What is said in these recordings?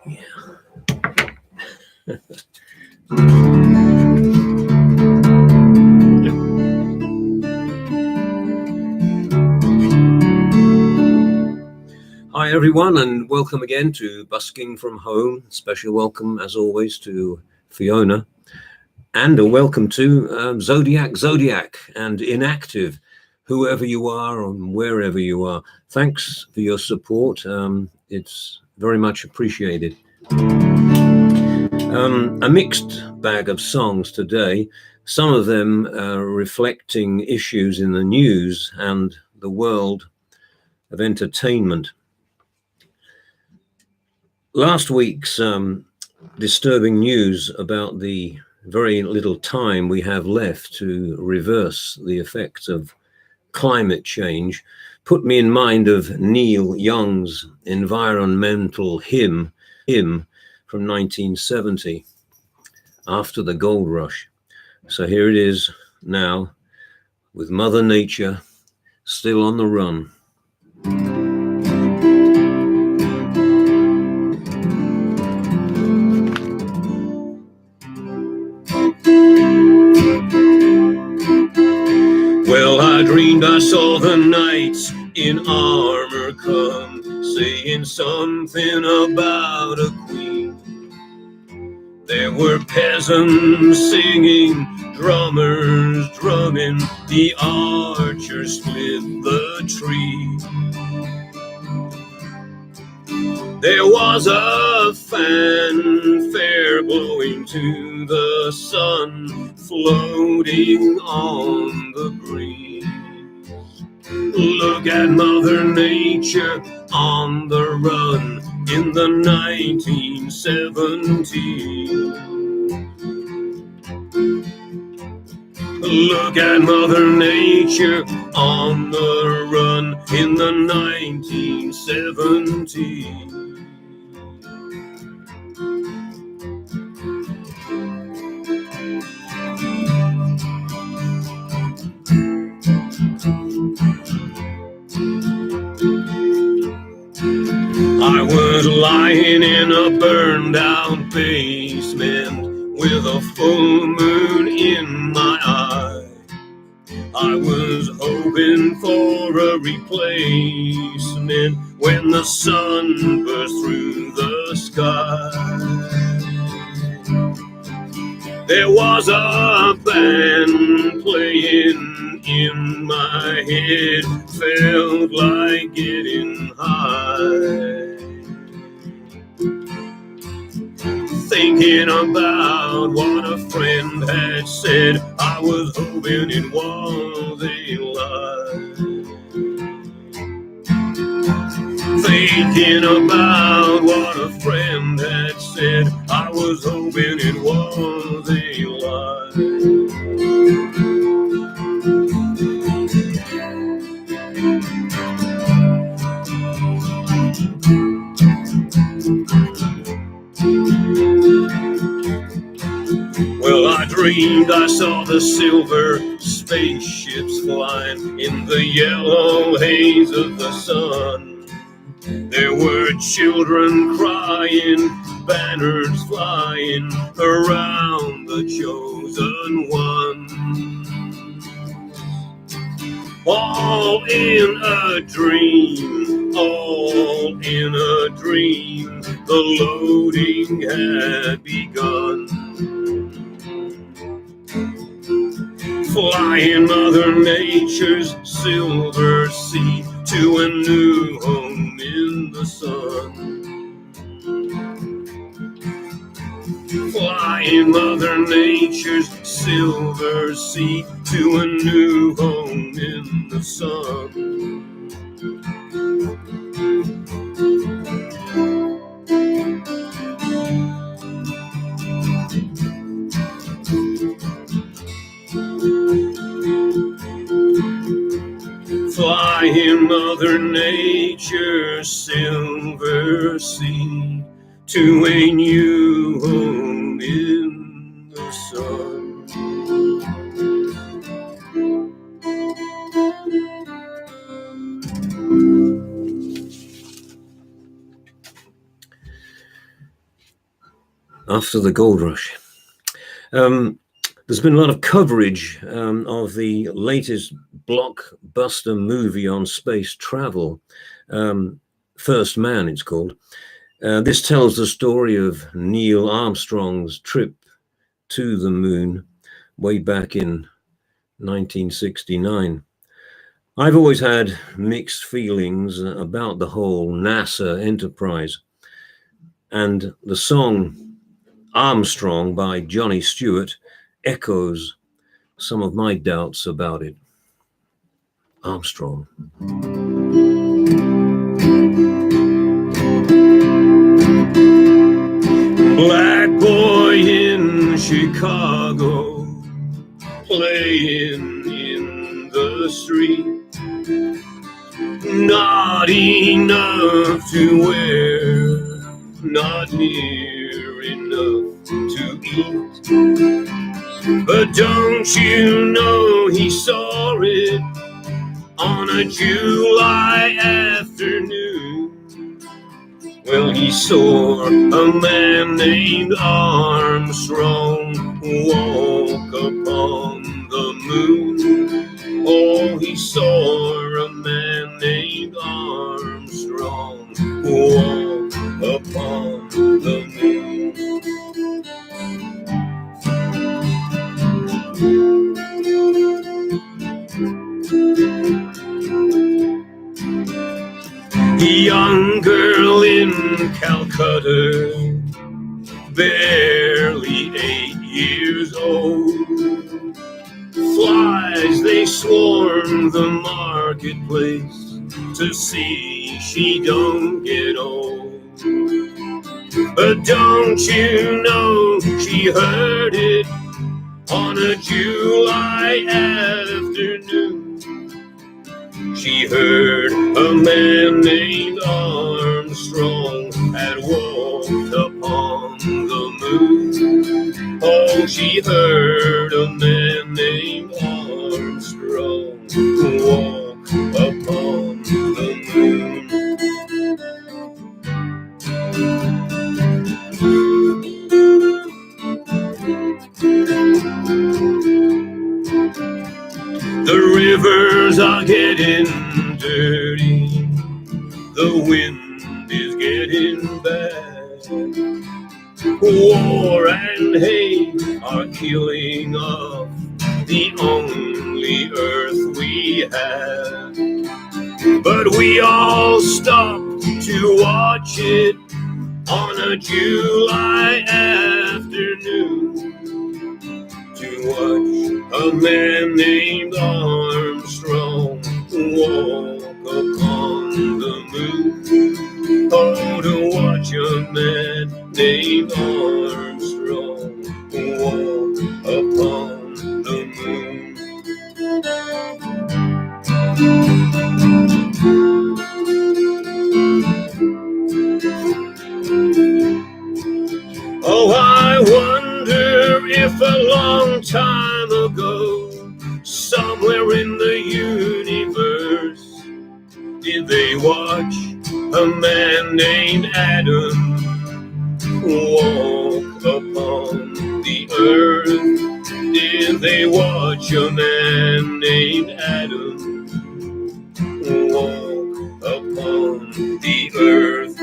Hi everyone, and welcome again to Busking from Home. Special welcome as always to Fiona, and a welcome to Zodiac and Inactive, whoever you are and wherever you are. Thanks for your support. It's very much appreciated. A mixed bag of songs today, some of them reflecting issues in the news and the world of entertainment. Last week's disturbing news about the very little time we have left to reverse the effects of climate change put me in mind of Neil Young's environmental hymn from 1970, after the gold rush. So here it is now, with Mother Nature still on the run. Well, I dreamed I saw the knights in armor come, saying something about a queen. There were peasants singing, drummers drumming, the archers split the tree. There was a fanfare blowing to the sun, floating on the breeze. Look at Mother Nature on the run in the 1970s. Look at Mother Nature on the run in the 1970s. I was lying in a burned out basement with a full moon in my eye. I was hoping for a replacement when the sun burst through the sky. There was a band playing in my head, felt like getting high. Thinking about what a friend had said, I was hoping it was a lie. Thinking about what a friend had said, I was hoping it was a lie. Well, I dreamed I saw the silver spaceships flying in the yellow haze of the sun. There were children crying, banners flying around the chosen one. All in a dream, all in a dream, the loading had begun. Flying Mother Nature's silver sea to a new home in the sun. Flying Mother Nature's silver sea to a new home in the sun. Flying Mother Nature's silver sea to a new home in the sun. after the gold rush. There's been a lot of coverage of the latest blockbuster movie on space travel, First Man, it's called. This tells the story of Neil Armstrong's trip to the moon way back in 1969. I've always had mixed feelings about the whole NASA enterprise, and the song Armstrong by Johnny Stewart echoes some of my doubts about it. Armstrong. Black boy in Chicago, playing in the street, not enough to wear, not near enough to eat. But don't you know he saw it on a July afternoon? Well, he saw a man named Armstrong walk upon the moon. Oh, he saw a man named Armstrong walk upon the moon. The young girl in Calcutta, barely 8 years old. Flies, they swarm the marketplace to see she don't get old. But don't you know she heard it on a July afternoon? She heard a man named Armstrong had walked upon the moon. Oh, she heard a man named Armstrong walk upon the moon. The rivers are getting dirty, the wind is getting bad. War and hate are killing off the only earth we have. But we all stop to watch it on a July afternoon, to watch a man named Armstrong walk upon the moon. Oh, to watch a man named Armstrong walk upon the moon. Oh, I wonder if a long time ago, somewhere in the universe, did they watch a man named Adam walk upon the earth? Did they watch a man named Adam walk upon the earth?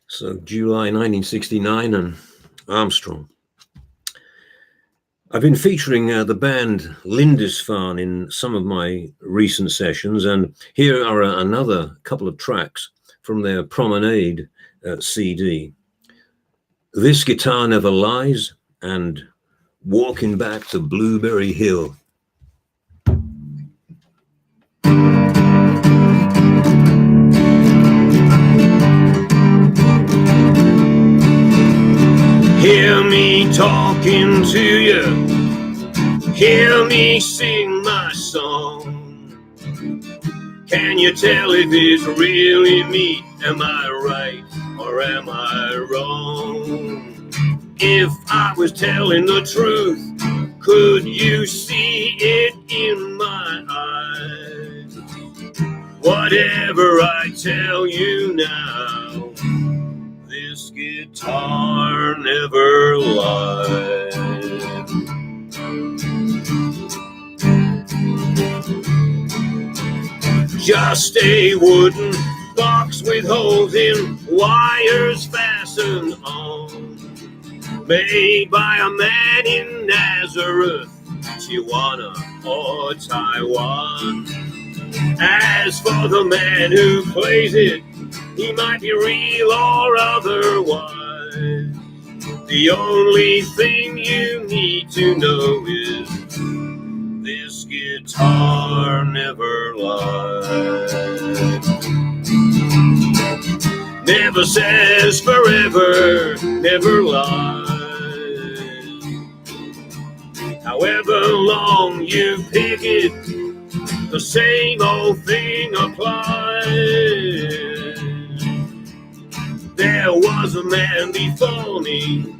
So July 1969 and Armstrong. I've been featuring the band Lindisfarne in some of my recent sessions, and here are another couple of tracks from their Promenade CD. This Guitar Never Lies and Walking Back to Blueberry Hill. Hear me talking to you, hear me sing my song, Can you tell if it's really me? Am I right or am I wrong? If I was telling the truth, could you see it in my eyes? Whatever I tell you now, this guitar never lies. Just a wooden box with holes in, wires fastened on, made by a man in Nazareth, Tijuana or Taiwan. As for the man who plays it, he might be real or otherwise. The only thing you need to know is this guitar never lies. Never says forever, never lies. However long you pick it, the same old thing applies. There was a man before me,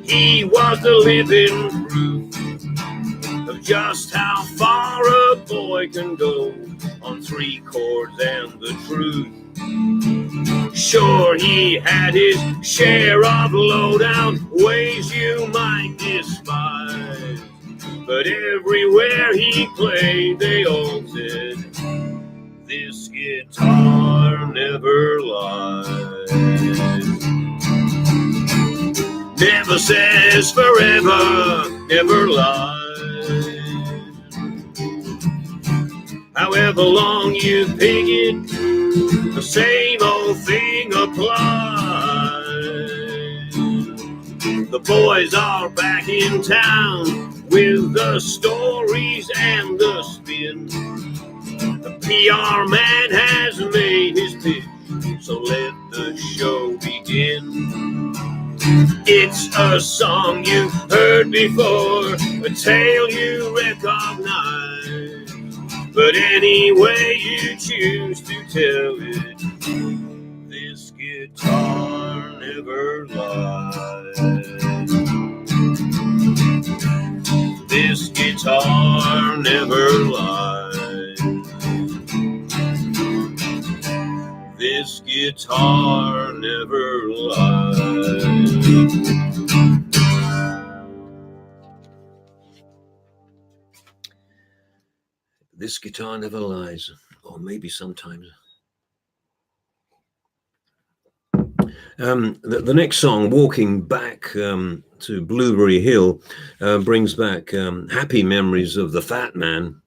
he was the living proof of just how far a boy can go on 3 chords and the truth. Sure, he had his share of low-down ways you might despise, but everywhere he played, they all said, this guitar never lies. Never says forever, never lies. However long you pick it, the same old thing applies. The boys are back in town with the stories and the spin. The PR man has made his pitch, so let the show begin. It's a song you've heard before, a tale you recognize, but any way you choose to tell it, this guitar never lies. This guitar never lies. This guitar never lies. This guitar never lies, or maybe sometimes. The next song, Walking Back to Blueberry Hill, brings back happy memories of the Fat Man,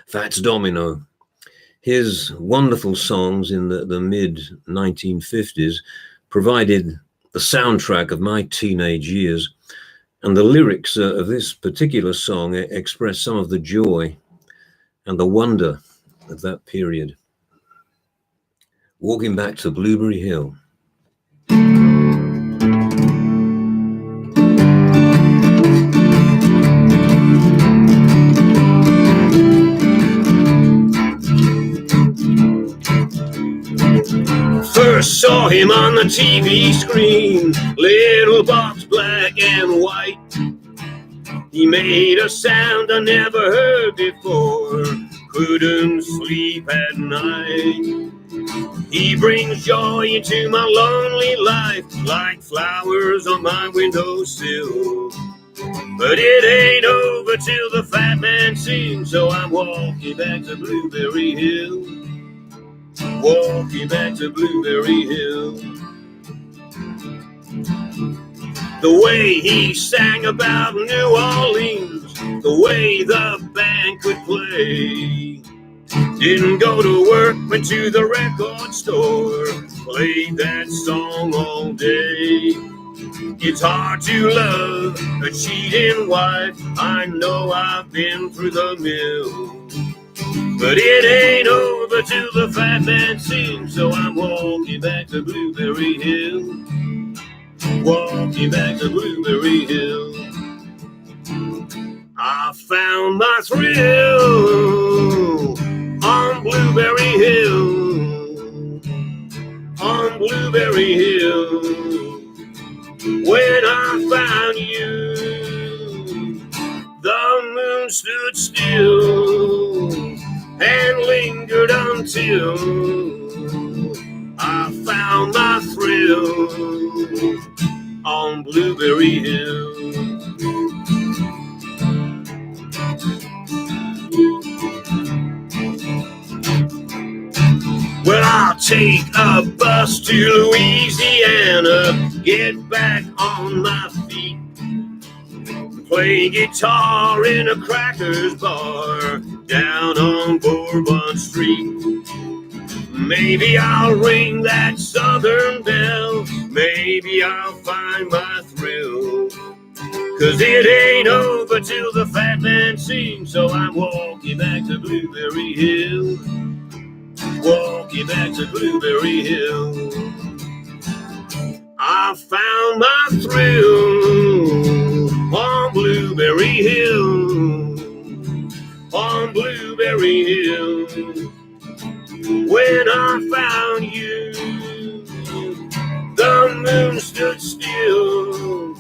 Fats Domino. His wonderful songs in the mid-1950s provided the soundtrack of my teenage years, and the lyrics of this particular song express some of the joy and the wonder of that period. Walking Back to Blueberry Hill. First saw him on the TV screen, little box, black and white. He made a sound I never heard before, couldn't sleep at night. He brings joy into my lonely life, like flowers on my windowsill. But it ain't over till the Fat Man sings, so I'm walking back to Blueberry Hill. Walking back to Blueberry Hill. The way he sang about New Orleans, the way the band could play. Didn't go to work, went to the record store, played that song all day. It's hard to love a cheating wife, I know I've been through the mill. But it ain't over till the Fat Man sings, so I'm walking back to Blueberry Hill. Walking back to Blueberry Hill. I found my thrill on Blueberry Hill, on Blueberry Hill, when I found you, the moon stood still and lingered until I found my thrill on Blueberry Hill. Well, I'll take a bus to Louisiana, get back on my feet, play guitar in a Crackers bar down on Bourbon Street. Maybe I'll ring that Southern bell, maybe I'll find my thrill, 'cause it ain't over till the fat man sings. So I'm walking back to Blueberry Hill, walking back to Blueberry Hill. I found my thrill on Blueberry Hill, on Blueberry Hill, when I found you. The moon stood still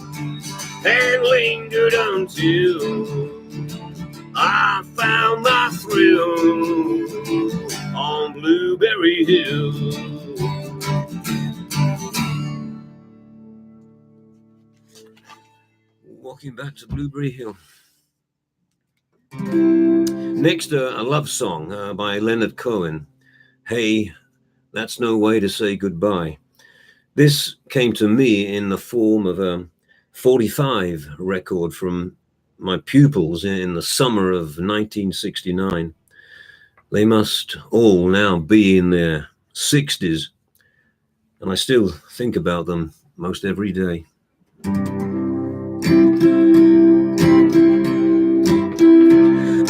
and lingered until I found my thrill on Blueberry Hill. Walking back to Blueberry Hill. Next, a love song by Leonard Cohen. Hey, That's No Way to Say Goodbye. This came to me in the form of a 45 record from my pupils in the summer of 1969. They must all now be in their 60s, and I still think about them most every day.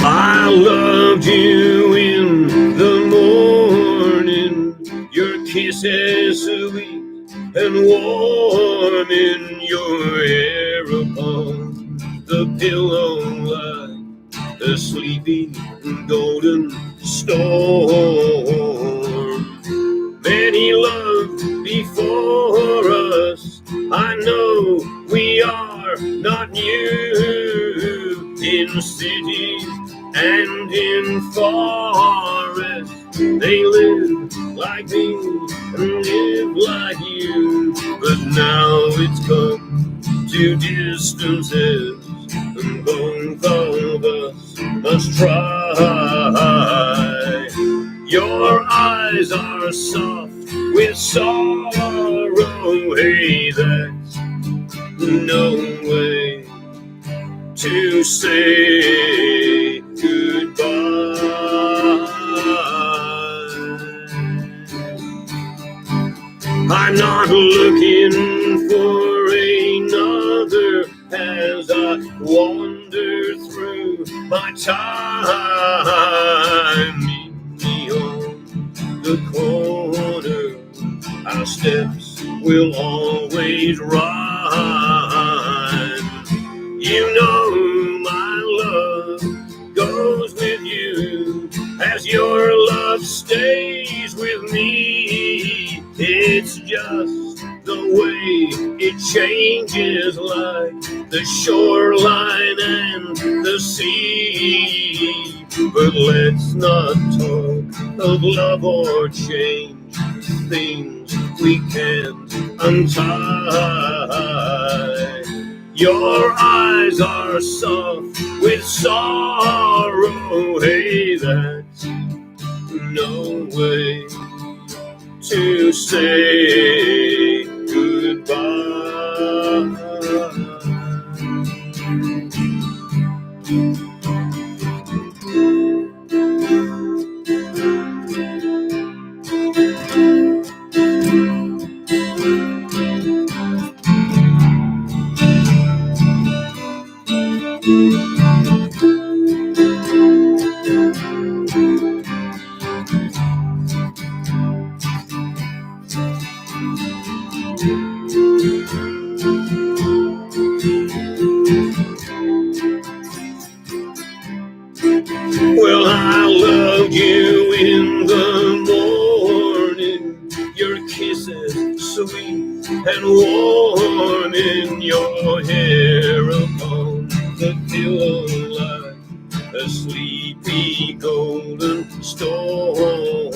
I loved you in the morning, your kisses sweet and warm, in your hair upon the pillow like a sleepy golden storm. Many loved before us, I know we are not new, in cities and in forests. They live like me and live like you, but now it's come to distances, and both of us must try. Your eyes are soft with sorrow, hey, that's no way to say goodbye. I'm not looking for another as I wander through my time. Meet me on the corner, our steps will always rhyme. You know my love goes with you as your love stays with me. It's just the way it changes, like the shoreline and the sea. But let's not talk of love or change, things we can't untie. Your eyes are soft with sorrow, hey, that's no way to say goodbye. Well, I loved you in kisses sweet and warm in your hair upon the pillow like a sleepy golden storm.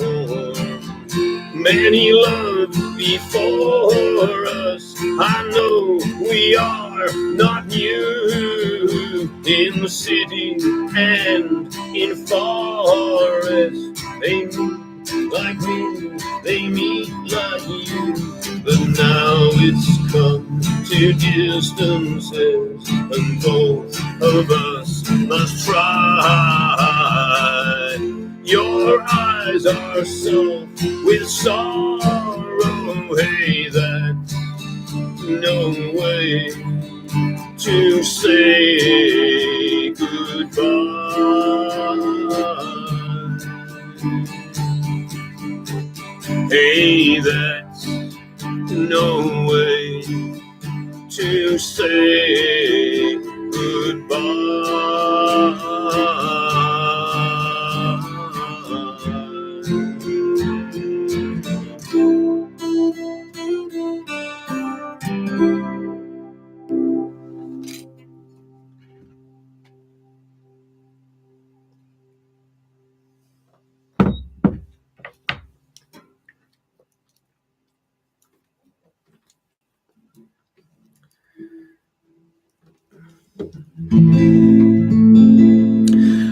Many loved before us, I know we are not new. In the city and in forest, they meet like me, they meet like you. But now it's come to distances, and both of us must try. Your eyes are soft with sorrow, hey, that's no way to say goodbye. Hey, that's no way to say goodbye.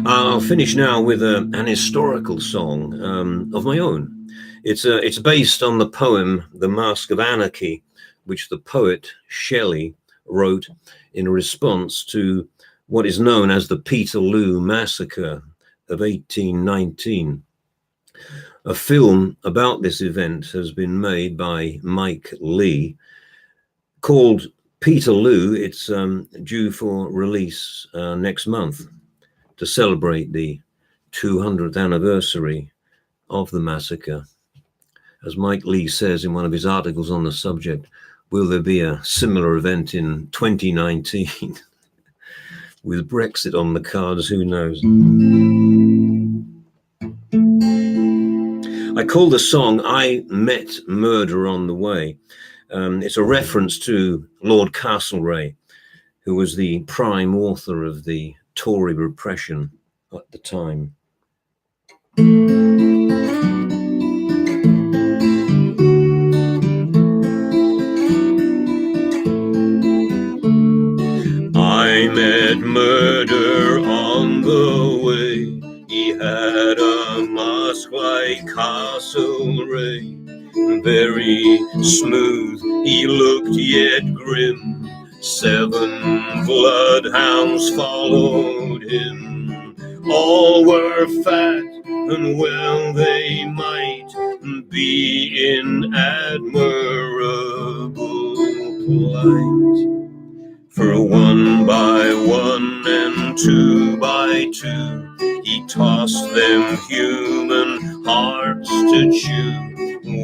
I'll finish now with an historical song of my own. It's based on the poem The Mask of Anarchy, which the poet Shelley wrote in response to what is known as the Peterloo Massacre of 1819. A film about this event has been made by Mike Leigh called Peterloo. It's due for release next month to celebrate the 200th anniversary of the massacre. As Mike Leigh says in one of his articles on the subject, will there be a similar event in 2019? With Brexit on the cards, who knows? I call the song I Met Murder on the Way. It's a reference to Lord Castlereagh, who was the prime author of the Tory repression at the time. I met murder on the way. He had a mask like Castlereagh, very smooth he looked yet grim. 7 bloodhounds followed him. All were fat and well they might be in admirable plight. For 1 by 1 and 2 by 2 he tossed them human hearts to chew,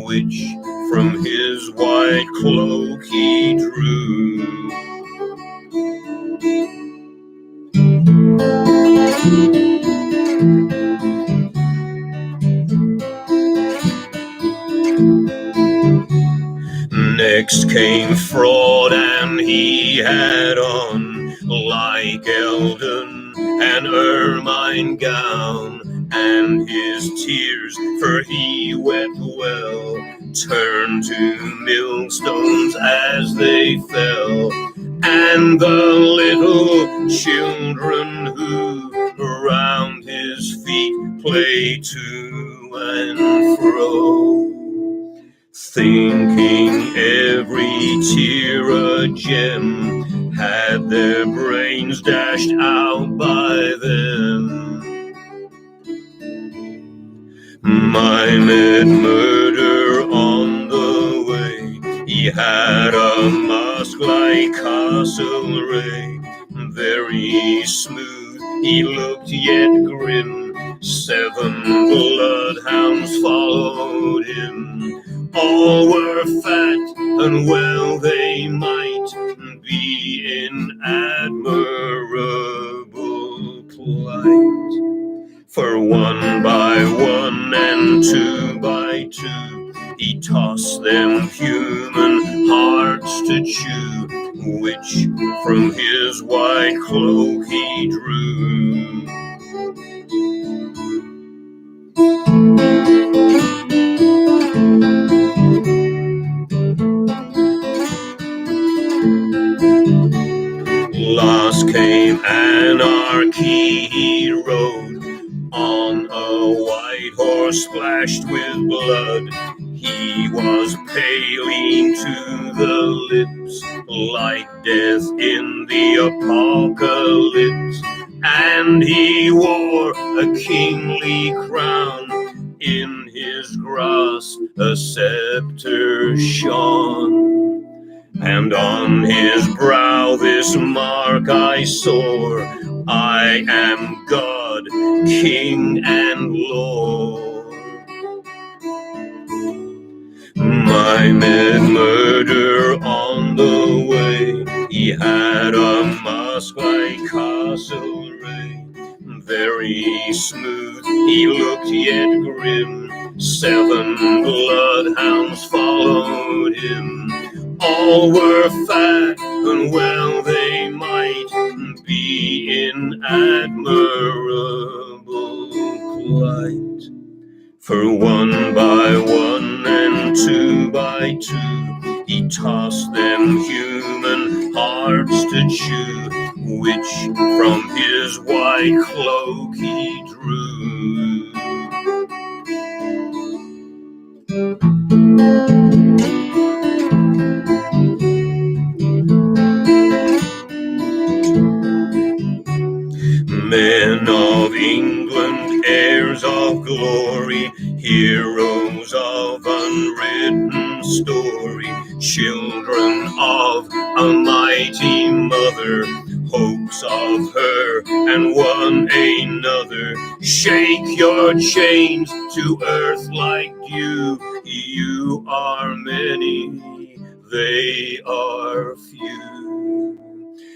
which from his white cloak he drew. Next came Fraud, and he had on like Eldon an ermine gown, and his tears, for he wept well, turned to millstones as they fell. And the little children who round his feet play to and fro, thinking every tear a gem, had their brains dashed out by them. I met murder on the way. He had a mask like Castlereagh, very smooth he looked yet grim. 7 bloodhounds followed him. All were fat and well they might be in admirable plight. For 1 by 1 and 2 by 2 he tossed tossed them human hearts to chew, which from his white cloak he drew. Last came anarchy, he rode on a white horse splashed with blood. He was paling to the lips, like death in the apocalypse, and he wore a kingly crown. In his grasp a scepter shone, and on his brow this mark I saw: I am God, King and Lord. I met murder on the way. He had a mask like Castlereagh, very smooth, he looked yet grim. 7 bloodhounds followed him. All were fat and well they might be in admirable plight. For 1 by 1 and 2 by 2 he tossed them human hearts to chew, which from his white cloak he drew. Men of England, heirs of glory, heroes of unwritten story, children of a mighty mother, hopes of her and one another. Shake your chains to earth like dew. You are many, they are few.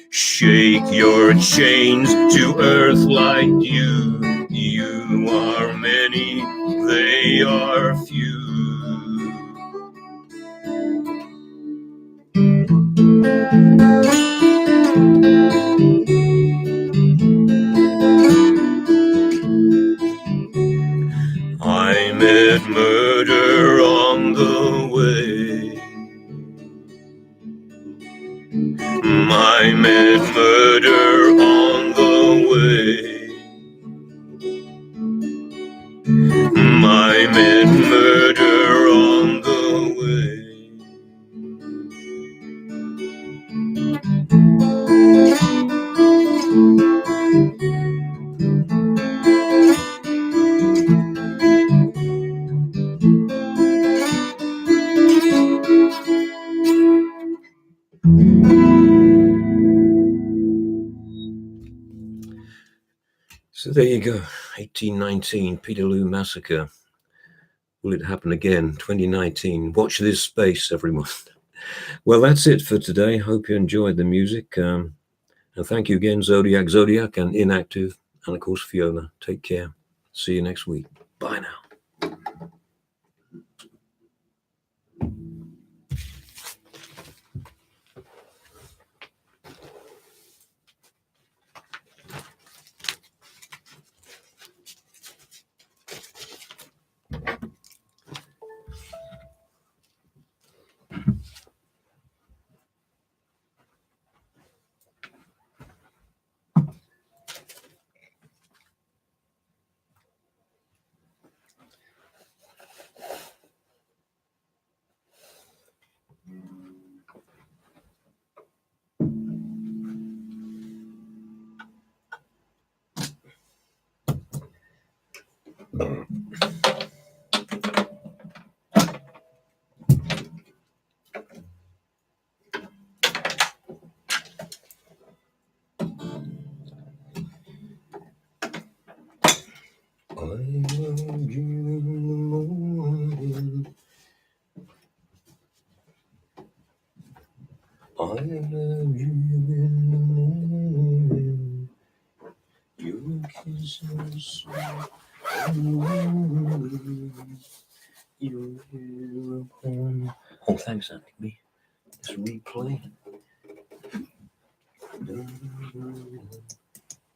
Shake your chains to earth like dew. You are many, they are few. I met murder on the way. I met murder on the way. I met murder on the way. So there you go, 1819, Peterloo Massacre. Will it happen again? 2019. Watch this space, everyone. Well, that's it for today. Hope you enjoyed the music. And thank you again, Zodiac, and Inactive, and of course, Fiona. Take care. See you next week. Bye now. I love you in the morning. I love you in the morning. Your kiss is sweet and warm. Your hair upon Oh, thanks, Andy. Just replay.